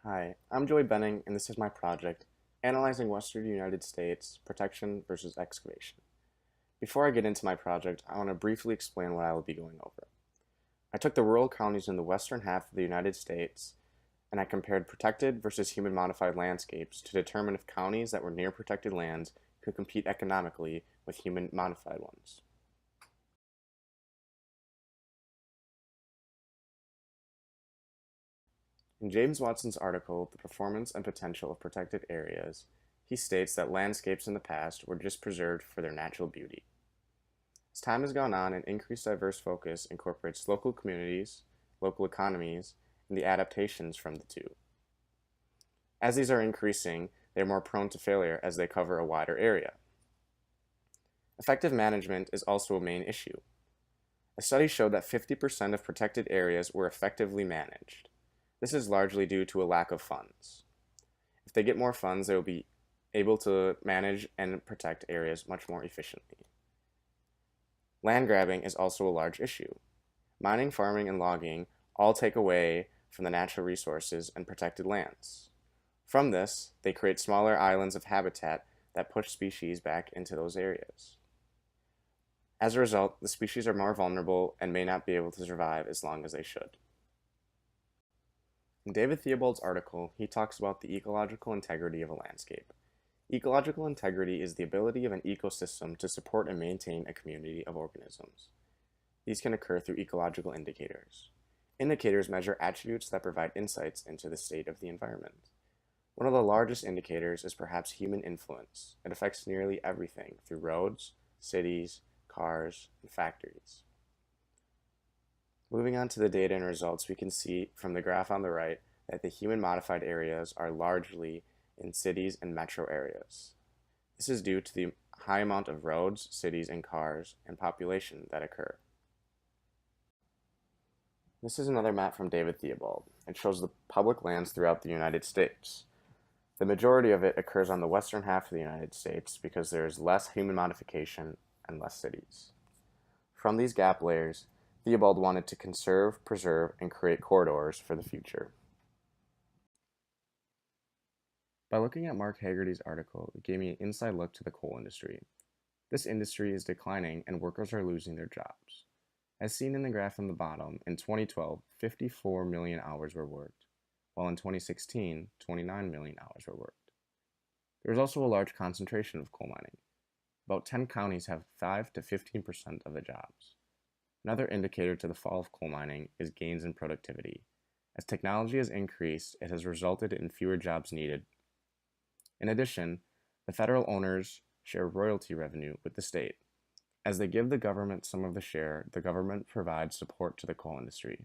Hi, I'm Joey Benning, and this is my project, Analyzing Western United States Protection versus Excavation. Before I get into my project, I want to briefly explain what I will be going over. I took the rural counties in the western half of the United States, and I compared protected versus human-modified landscapes to determine if counties that were near protected lands could compete economically with human-modified ones. In James Watson's article, The Performance and Potential of Protected Areas, he states that landscapes in the past were just preserved for their natural beauty. As time has gone on, an increased diverse focus incorporates local communities, local economies, and the adaptations from the two. As these are increasing, they are more prone to failure as they cover a wider area. Effective management is also a main issue. A study showed that 50% of protected areas were effectively managed. This is largely due to a lack of funds. If they get more funds, they will be able to manage and protect areas much more efficiently. Land grabbing is also a large issue. Mining, farming, and logging all take away from the natural resources and protected lands. From this, they create smaller islands of habitat that push species back into those areas. As a result, the species are more vulnerable and may not be able to survive as long as they should. In David Theobald's article, he talks about the ecological integrity of a landscape. Ecological integrity is the ability of an ecosystem to support and maintain a community of organisms. These can occur through ecological indicators. Indicators measure attributes that provide insights into the state of the environment. One of the largest indicators is perhaps human influence. It affects nearly everything through roads, cities, cars, and factories. Moving on to the data and results, we can see from the graph on the right that the human-modified areas are largely in cities and metro areas. This is due to the high amount of roads, cities, and cars and population that occur. This is another map from David Theobald. It shows the public lands throughout the United States. The majority of it occurs on the western half of the United States because there is less human modification and less cities. From these gap layers, Theobald wanted to conserve, preserve, and create corridors for the future. By looking at Mark Hagerty's article, it gave me an inside look to the coal industry. This industry is declining and workers are losing their jobs. As seen in the graph on the bottom, in 2012, 54 million hours were worked, while in 2016, 29 million hours were worked. There is also a large concentration of coal mining. About 10 counties have 5 to 15% of the jobs. Another indicator to the fall of coal mining is gains in productivity. As technology has increased, it has resulted in fewer jobs needed. In addition, the federal owners share royalty revenue with the state. As they give the government some of the share, the government provides support to the coal industry.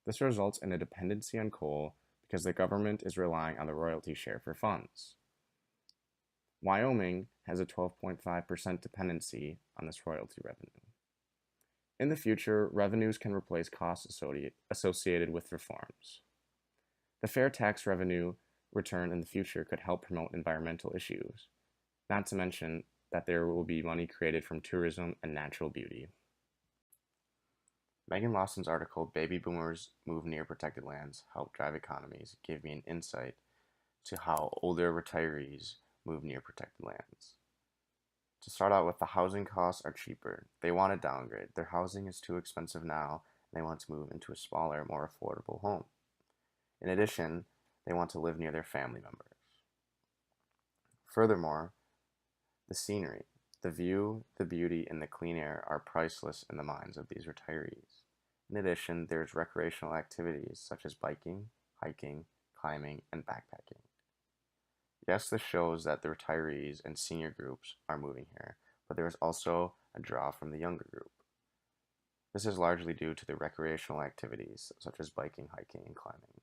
This results in a dependency on coal because the government is relying on the royalty share for funds. Wyoming has a 12.5% dependency on this royalty revenue. In the future, revenues can replace costs associated with reforms. The fair tax revenue return in the future could help promote environmental issues, not to mention that there will be money created from tourism and natural beauty. Megan Lawson's article, Baby Boomers Move Near Protected Lands, Help Drive Economies, gave me an insight to how older retirees move near protected lands. To start out with, the housing costs are cheaper. They want to downgrade. Their housing is too expensive now, and they want to move into a smaller, more affordable home. In addition, they want to live near their family members. Furthermore, the scenery, the view, the beauty, and the clean air are priceless in the minds of these retirees. In addition, there's recreational activities such as biking, hiking, climbing, and backpacking. Yes, this shows that the retirees and senior groups are moving here, but there is also a draw from the younger group. This is largely due to the recreational activities such as biking, hiking, and climbing.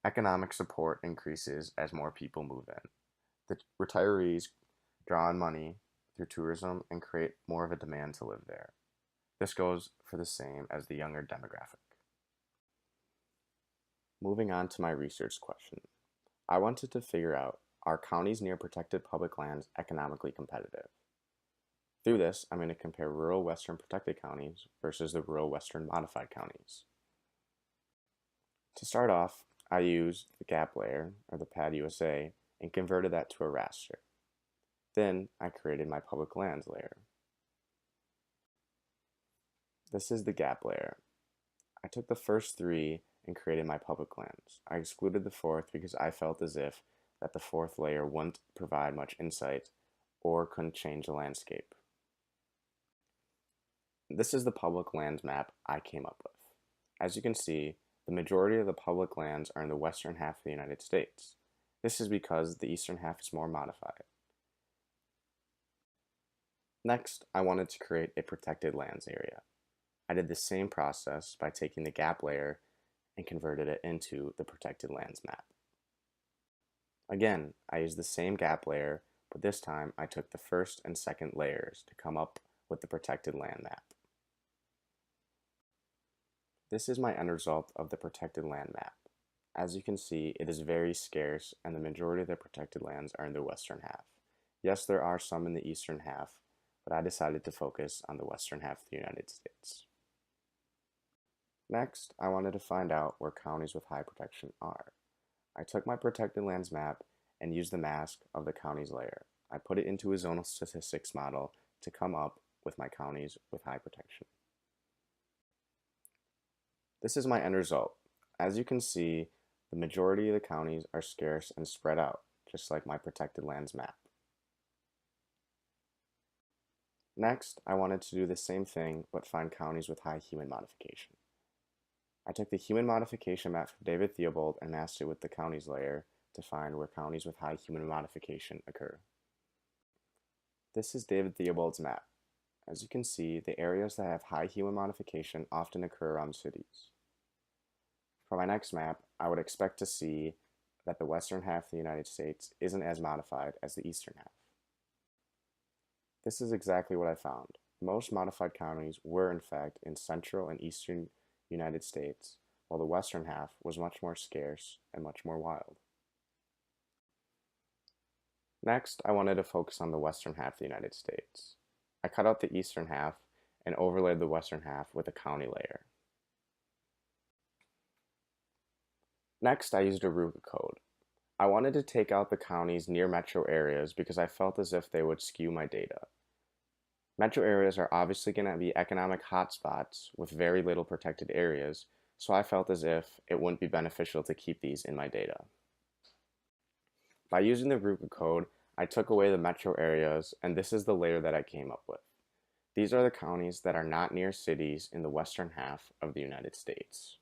Economic support increases as more people move in. The retirees draw on money through tourism and create more of a demand to live there. This goes for the same as the younger demographic. Moving on to my research question. I wanted to figure out, are counties near protected public lands economically competitive? Through this, I'm going to compare rural western protected counties versus the rural western modified counties. To start off, I used the gap layer, or the pad USA, and converted that to a raster. Then I created my public lands layer. This is the gap layer. I took the first three and created my public lands. I excluded the fourth because I felt as if that the fourth layer wouldn't provide much insight or couldn't change the landscape. This is the public lands map I came up with. As you can see, the majority of the public lands are in the western half of the United States. This is because the eastern half is more modified. Next, I wanted to create a protected lands area. I did the same process by taking the gap layer and converted it into the protected lands map. Again, I used the same gap layer, but this time I took the first and second layers to come up with the protected land map. This is my end result of the protected land map. As you can see, it is very scarce and the majority of the protected lands are in the western half. Yes, there are some in the eastern half, but I decided to focus on the western half of the United States. Next, I wanted to find out where counties with high protection are. I took my protected lands map and used the mask of the counties layer. I put it into a zonal statistics model to come up with my counties with high protection. This is my end result. As you can see, the majority of the counties are scarce and spread out, just like my protected lands map. Next, I wanted to do the same thing, but find counties with high human modification. I took the human modification map from David Theobald and masked it with the counties layer to find where counties with high human modification occur. This is David Theobald's map. As you can see, the areas that have high human modification often occur around cities. For my next map, I would expect to see that the western half of the United States isn't as modified as the eastern half. This is exactly what I found. Most modified counties were in fact in central and eastern United States, while the western half was much more scarce and much more wild. Next, I wanted to focus on the western half of the United States. I cut out the eastern half and overlaid the western half with a county layer. Next, I used a Ruka code. I wanted to take out the counties near metro areas because I felt as if they would skew my data. Metro areas are obviously going to be economic hotspots with very little protected areas, so I felt as if it wouldn't be beneficial to keep these in my data. By using the Ruka code, I took away the metro areas, and this is the layer that I came up with. These are the counties that are not near cities in the western half of the United States.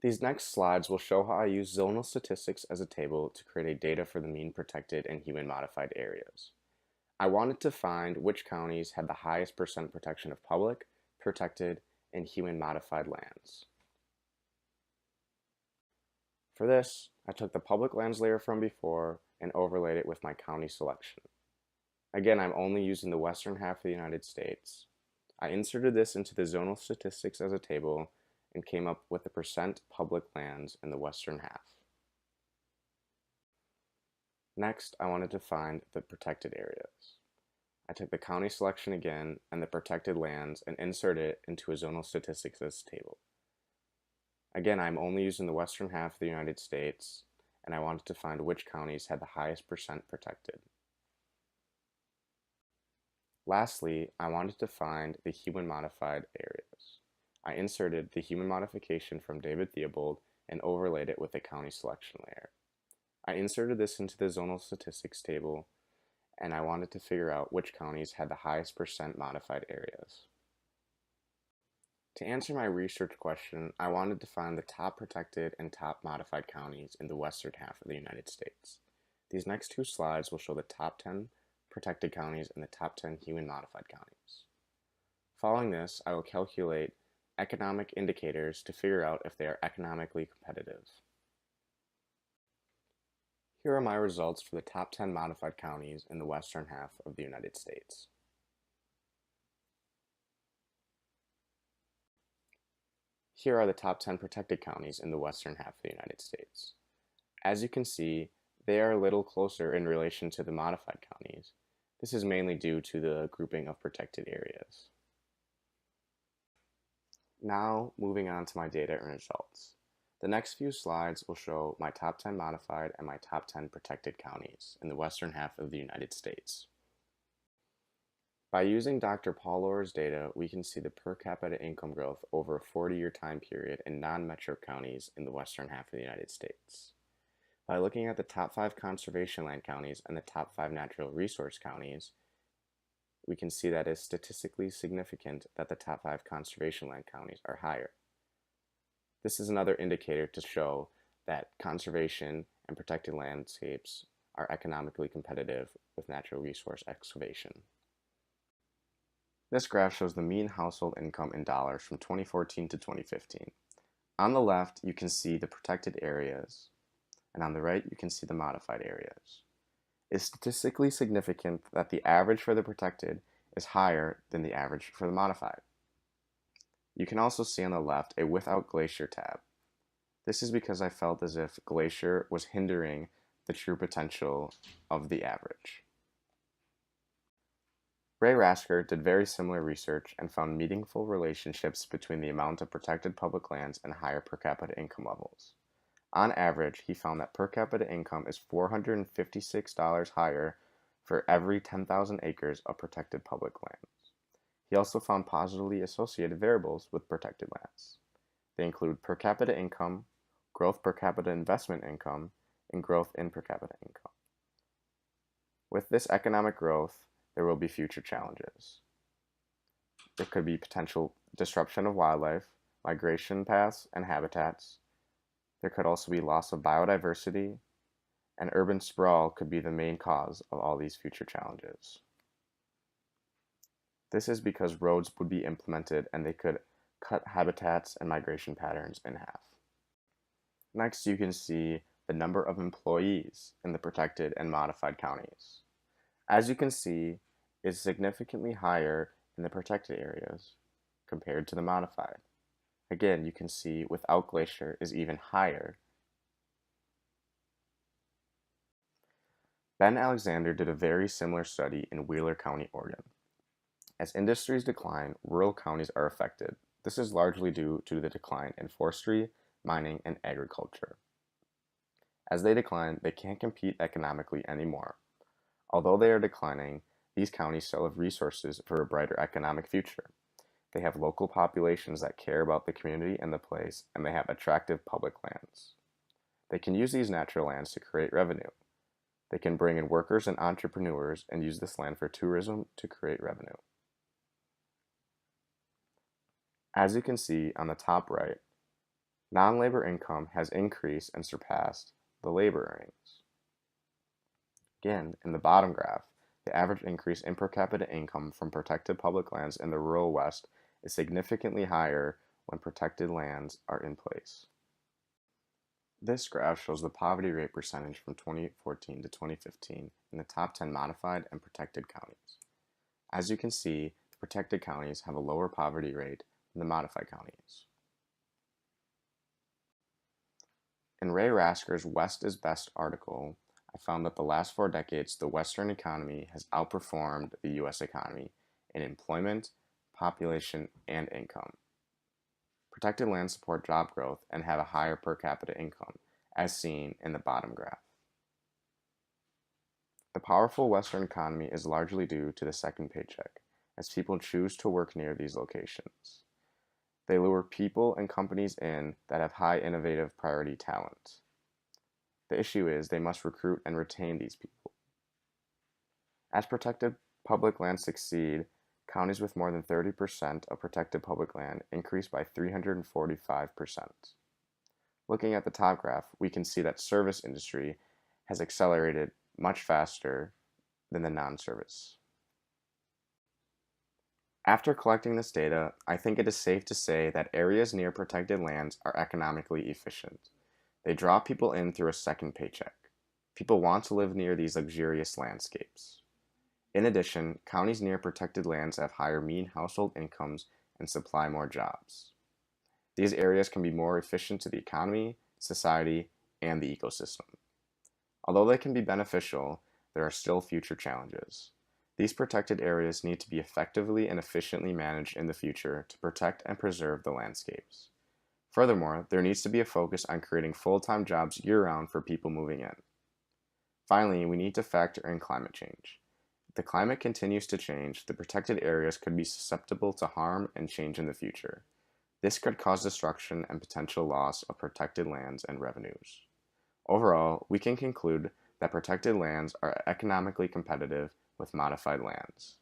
These next slides will show how I use zonal statistics as a table to create data for the mean protected and human modified areas. I wanted to find which counties had the highest percent protection of public, protected, and human modified lands. For this, I took the public lands layer from before and overlaid it with my county selection. Again, I'm only using the western half of the United States. I inserted this into the zonal statistics as a table and came up with the percent public lands in the western half. Next, I wanted to find the protected areas. I took the county selection again and the protected lands and inserted it into a zonal statistics as a table. Again, I'm only using the western half of the United States, and I wanted to find which counties had the highest percent protected. Lastly, I wanted to find the human modified areas. I inserted the human modification from David Theobald and overlaid it with the county selection layer. I inserted this into the zonal statistics table, and I wanted to figure out which counties had the highest percent modified areas. To answer my research question, I wanted to find the top protected and top modified counties in the western half of the United States. These next two slides will show the top 10 protected counties and the top 10 human modified counties. Following this, I will calculate economic indicators to figure out if they are economically competitive. Here are my results for the top 10 modified counties in the western half of the United States. Here are the top 10 protected counties in the western half of the United States. As you can see, they are a little closer in relation to the modified counties. This is mainly due to the grouping of protected areas. Now, moving on to my data and results. The next few slides will show my top 10 modified and my top 10 protected counties in the western half of the United States. By using Dr. Paul Orr's data, we can see the per capita income growth over a 40-year time period in non-metro counties in the western half of the United States. By looking at the top 5 conservation land counties and the top 5 natural resource counties, we can see that it is statistically significant that the top 5 conservation land counties are higher. This is another indicator to show that conservation and protected landscapes are economically competitive with natural resource excavation. This graph shows the mean household income in dollars from 2014 to 2015. On the left, you can see the protected areas, and on the right, you can see the modified areas. It's statistically significant that the average for the protected is higher than the average for the modified. You can also see on the left a without glacier tab. This is because I felt as if glacier was hindering the true potential of the average. Ray Rasker did very similar research and found meaningful relationships between the amount of protected public lands and higher per capita income levels. On average, he found that per capita income is $456 higher for every 10,000 acres of protected public lands. He also found positively associated variables with protected lands. They include per capita income, growth per capita investment income, and growth in per capita income. With this economic growth, there will be future challenges. There could be potential disruption of wildlife, migration paths and habitats. There could also be loss of biodiversity, and urban sprawl could be the main cause of all these future challenges. This is because roads would be implemented and they could cut habitats and migration patterns in half. Next, you can see the number of employees in the protected and modified counties. As you can see, it's significantly higher in the protected areas compared to the modified. Again, you can see without glacier is even higher. Ben Alexander did a very similar study in Wheeler County, Oregon. As industries decline, rural counties are affected. This is largely due to the decline in forestry, mining, and agriculture. As they decline, they can't compete economically anymore. Although they are declining, these counties still have resources for a brighter economic future. They have local populations that care about the community and the place, and they have attractive public lands. They can use these natural lands to create revenue. They can bring in workers and entrepreneurs and use this land for tourism to create revenue. As you can see on the top right, non-labor income has increased and surpassed the labor earnings. Again, in the bottom graph, the average increase in per capita income from protected public lands in the rural West is significantly higher when protected lands are in place. This graph shows the poverty rate percentage from 2014 to 2015 in the top 10 modified and protected counties. As you can see, the protected counties have a lower poverty rate than the modified counties. In Ray Rasker's West is Best article, I found that the last 4 decades, the Western economy has outperformed the U.S. economy in employment, population, and income. Protected lands support job growth and have a higher per capita income, as seen in the bottom graph. The powerful Western economy is largely due to the second paycheck, as people choose to work near these locations. They lure people and companies in that have high innovative priority talent. The issue is they must recruit and retain these people. As protected public lands succeed, counties with more than 30% of protected public land increase by 345%. Looking at the top graph, we can see that service industry has accelerated much faster than the non-service. After collecting this data, I think it is safe to say that areas near protected lands are economically efficient. They draw people in through a second paycheck. People want to live near these luxurious landscapes. In addition, counties near protected lands have higher mean household incomes and supply more jobs. These areas can be more efficient to the economy, society, and the ecosystem. Although they can be beneficial, there are still future challenges. These protected areas need to be effectively and efficiently managed in the future to protect and preserve the landscapes. Furthermore, there needs to be a focus on creating full-time jobs year-round for people moving in. Finally, we need to factor in climate change. If the climate continues to change, the protected areas could be susceptible to harm and change in the future. This could cause destruction and potential loss of protected lands and revenues. Overall, we can conclude that protected lands are economically competitive with modified lands.